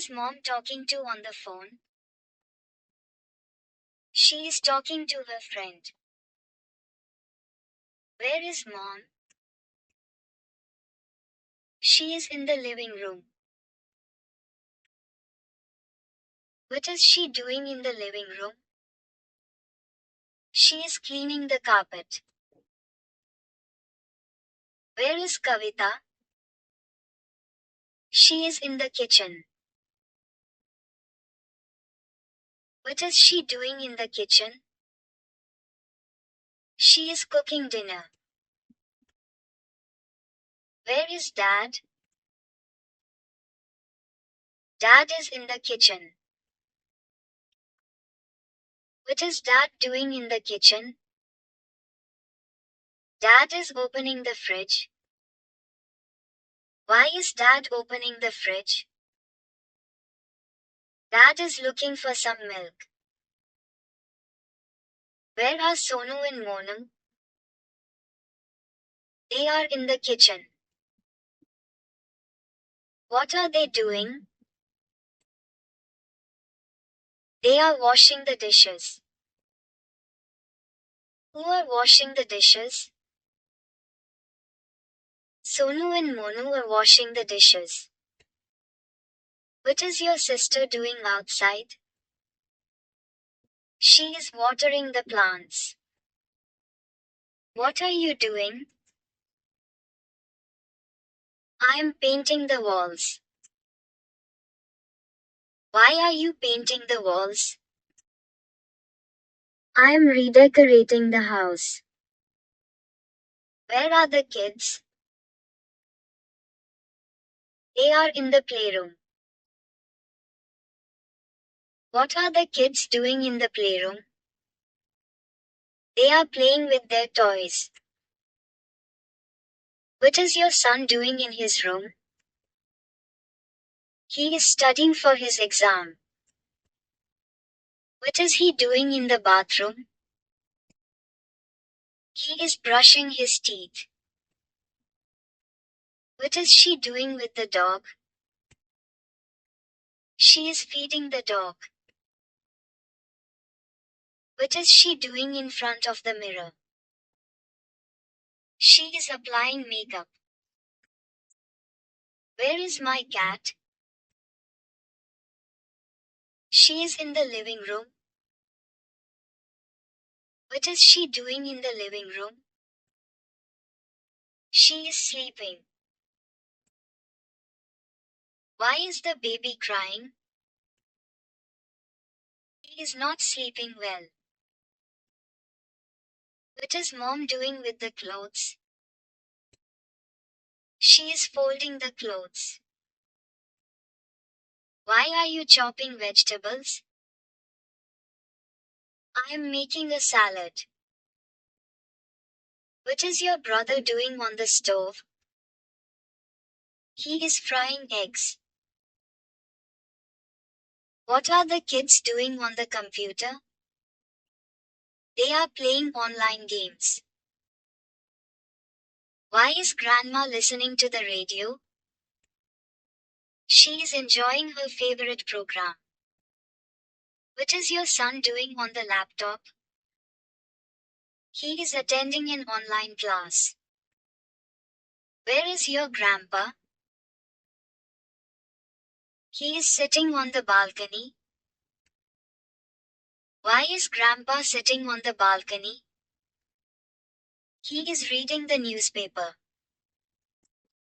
is mom talking to on the phone? She is talking to her friend. Where is mom? She is in the living room. What is she doing in the living room? She is cleaning the carpet. Where is Kavita? She is in the kitchen. What is she doing in the kitchen? She is cooking dinner. Where is Dad? Dad is in the kitchen. What is Dad doing in the kitchen? Dad is opening the fridge. Why is Dad opening the fridge? Dad is looking for some milk. Where are Sonu and Monu? They are in the kitchen. What are they doing? They are washing the dishes. Who are washing the dishes? Sonu and Monu are washing the dishes. What is your sister doing outside? She is watering the plants. What are you doing? I am painting the walls. Why are you painting the walls? I am redecorating the house. Where are the kids? They are in the playroom. What are the kids doing in the playroom? They are playing with their toys. What is your son doing in his room? He is studying for his exam. What is he doing in the bathroom? He is brushing his teeth. What is she doing with the dog? She is feeding the dog. What is she doing in front of the mirror? She is applying makeup. Where is my cat? She is in the living room. What is she doing in the living room? She is sleeping. Why is the baby crying? He is not sleeping well. What is mom doing with the clothes? She is folding the clothes. Why are you chopping vegetables? I am making a salad. What is your brother doing on the stove? He is frying eggs. What are the kids doing on the computer? They are playing online games. Why is grandma listening to the radio? She is enjoying her favorite program. What is your son doing on the laptop? He is attending an online class. Where is your grandpa? He is sitting on the balcony. Why is grandpa sitting on the balcony? He is reading the newspaper.